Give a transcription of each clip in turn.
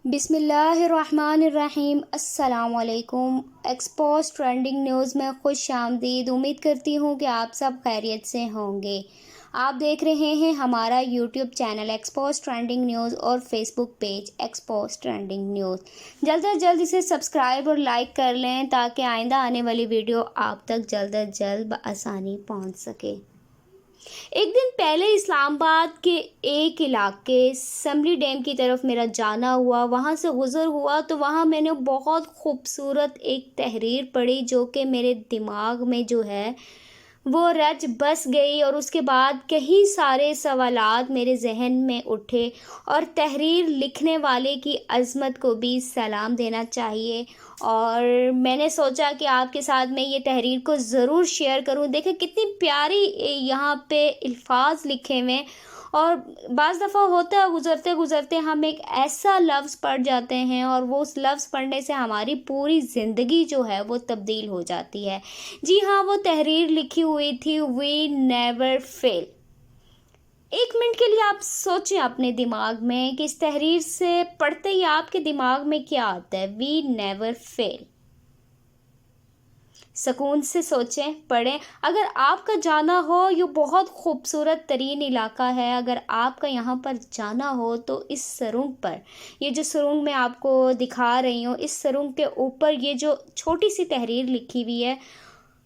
بسم اللہ الرحمن الرحیم۔ السلام علیکم۔ ایکسپوز ٹرینڈنگ نیوز میں خوش آمدید۔ امید کرتی ہوں کہ آپ سب خیریت سے ہوں گے۔ آپ دیکھ رہے ہیں ہمارا YouTube channel expose trending news اور Facebook page expose trending news. جلد از جلد اسے سبسکرائب اور لائک کر لیں تاکہ آئندہ آنے والی ویڈیو آپ تک جلد از جلد بآسانی پہنچ سکے۔ ایک دن پہلے اسلام آباد کے ایک علاقے سمری ڈیم کی طرف میرا جانا ہوا۔ وہاں سے گزر ہوا تو وہاں میں نے بہت خوبصورت ایک تحریر پڑھی جو کہ میرے دماغ میں جو ہے وہ رچ بس گئی، اور اس کے بعد کئی سارے سوالات میرے ذہن میں اٹھے، اور تحریر لکھنے والے کی عظمت کو بھی سلام دینا چاہیے، اور میں نے سوچا کہ آپ کے ساتھ میں یہ تحریر کو ضرور شیئر کروں۔ دیکھیں کتنی پیاری یہاں پہ الفاظ لکھے ہوئے ہیں، اور بعض دفعہ ہوتا ہے گزرتے گزرتے ہم ایک ایسا لفظ پڑھ جاتے ہیں اور وہ اس لفظ پڑھنے سے ہماری پوری زندگی جو ہے وہ تبدیل ہو جاتی ہے۔ جی ہاں، وہ تحریر لکھی ہوئی تھی وی نیور فیل۔ ایک منٹ کے لیے آپ سوچیں اپنے دماغ میں کہ اس تحریر سے پڑھتے ہی آپ کے دماغ میں کیا آتا ہے؟ We never fail. سکون سے سوچیں، پڑھیں۔ اگر آپ کا جانا ہو، یہ بہت خوبصورت ترین علاقہ ہے، اگر آپ کا یہاں پر جانا ہو تو اس سرنگ پر، یہ جو سرنگ میں آپ کو دکھا رہی ہوں، اس سرنگ کے اوپر یہ جو چھوٹی سی تحریر لکھی ہوئی ہے،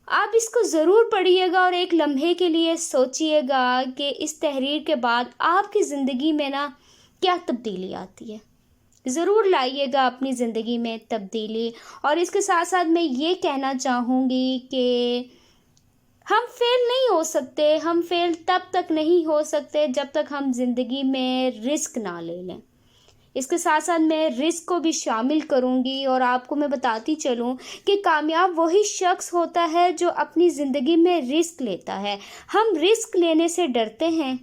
آپ اس کو ضرور پڑھیے گا اور ایک لمحے کے لیے سوچیے گا کہ اس تحریر کے بعد آپ کی زندگی میں کیا تبدیلی آتی ہے۔ ضرور لائیے گا اپنی زندگی میں تبدیلی۔ اور اس کے ساتھ ساتھ میں یہ کہنا چاہوں گی کہ ہم فیل نہیں ہو سکتے، ہم فیل تب تک نہیں ہو سکتے جب تک ہم زندگی میں رسک نہ لے لیں۔ اس کے ساتھ ساتھ میں رسک کو بھی شامل کروں گی، اور آپ کو میں بتاتی چلوں کہ کامیاب وہی شخص ہوتا ہے جو اپنی زندگی میں رسک لیتا ہے۔ ہم رسک لینے سے ڈرتے ہیں،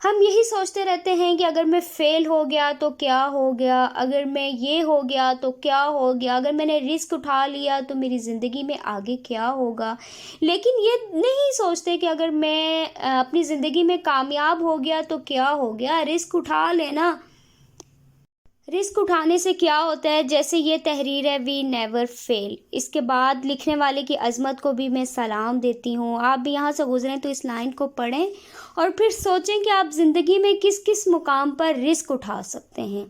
ہم یہی سوچتے رہتے ہیں کہ اگر میں فیل ہو گیا تو کیا ہو گیا، اگر میں یہ ہو گیا تو کیا ہو گیا، اگر میں نے رسک اٹھا لیا تو میری زندگی میں آگے کیا ہوگا۔ لیکن یہ نہیں سوچتے کہ اگر میں اپنی زندگی میں کامیاب ہو گیا تو کیا ہو گیا، رسک اٹھا لینا۔ رسک اٹھانے سے کیا ہوتا ہے؟ جیسے یہ تحریر ہے وی نیور فیل، اس کے بعد لکھنے والے کی عظمت کو بھی میں سلام دیتی ہوں۔ آپ بھی یہاں سے گزریں تو اس لائن کو پڑھیں اور پھر سوچیں کہ آپ زندگی میں کس کس مقام پر رسک اٹھا سکتے ہیں۔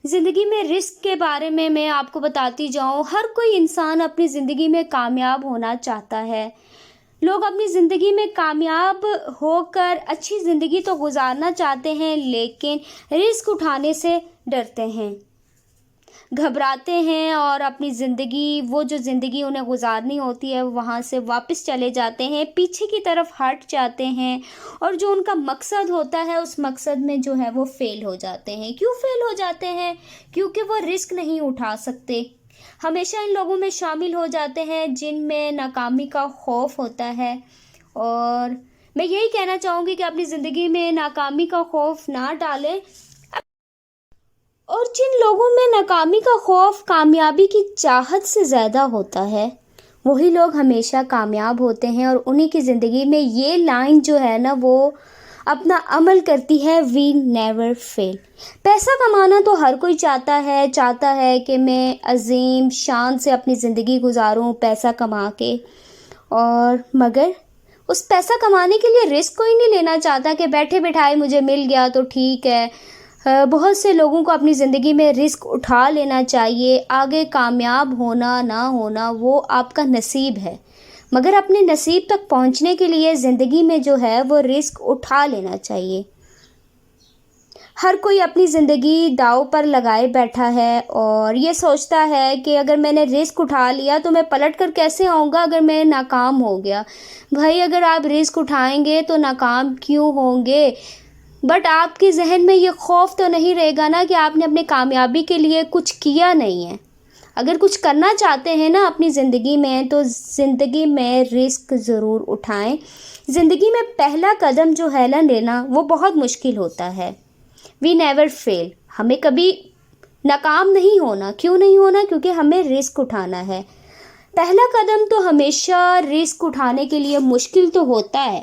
زندگی میں رسک کے بارے میں آپ کو بتاتی جاؤں، ہر کوئی انسان اپنی زندگی میں کامیاب ہونا چاہتا ہے۔ لوگ اپنی زندگی میں کامیاب ہو کر اچھی زندگی تو گزارنا چاہتے ہیں، لیکن رسک اٹھانے سے ڈرتے ہیں، گھبراتے ہیں، اور اپنی زندگی، وہ جو زندگی انہیں گزارنی ہوتی ہے، وہاں سے واپس چلے جاتے ہیں، پیچھے کی طرف ہٹ جاتے ہیں، اور جو ان کا مقصد ہوتا ہے اس مقصد میں جو ہے وہ فیل ہو جاتے ہیں۔ کیوں فیل ہو جاتے ہیں؟ کیونکہ وہ رسک نہیں اٹھا سکتے۔ ہمیشہ ان لوگوں میں شامل ہو جاتے ہیں جن میں ناکامی کا خوف ہوتا ہے، اور میں یہی کہنا چاہوں گی کہ اپنی زندگی میں ناکامی کا خوف نہ ڈالیں، اور جن لوگوں میں ناکامی کا خوف کامیابی کی چاہت سے زیادہ ہوتا ہے وہی لوگ ہمیشہ کامیاب ہوتے ہیں، اور انہی کی زندگی میں یہ لائن جو ہے وہ اپنا عمل کرتی ہے وی نیور فیل۔ پیسہ کمانا تو ہر کوئی چاہتا ہے کہ میں عظیم شان سے اپنی زندگی گزاروں پیسہ کما کے، اور مگر اس پیسہ کمانے کے لیے رسک کوئی نہیں لینا چاہتا کہ بیٹھے بٹھائے مجھے مل گیا تو ٹھیک ہے۔ بہت سے لوگوں کو اپنی زندگی میں رسک اٹھا لینا چاہیے۔ آگے کامیاب ہونا نہ ہونا وہ آپ کا نصیب ہے، مگر اپنے نصیب تک پہنچنے کے لیے زندگی میں جو ہے وہ رسک اٹھا لینا چاہیے۔ ہر کوئی اپنی زندگی داؤ پر لگائے بیٹھا ہے اور یہ سوچتا ہے کہ اگر میں نے رسک اٹھا لیا تو میں پلٹ کر کیسے آؤں گا اگر میں ناکام ہو گیا۔ بھائی اگر آپ رسک اٹھائیں گے تو ناکام کیوں ہوں گے، بٹ آپ کے ذہن میں یہ خوف تو نہیں رہے گا نا کہ آپ نے اپنے کامیابی کے لیے کچھ کیا نہیں ہے۔ اگر کچھ کرنا چاہتے ہیں نا اپنی زندگی میں تو زندگی میں رسک ضرور اٹھائیں۔ زندگی میں پہلا قدم جو ہے لینا وہ بہت مشکل ہوتا ہے۔ وی نیور فیل، ہمیں کبھی ناکام نہیں ہونا۔ کیوں نہیں ہونا؟ کیونکہ ہمیں رسک اٹھانا ہے۔ پہلا قدم تو ہمیشہ رسک اٹھانے کے لیے مشکل تو ہوتا ہے،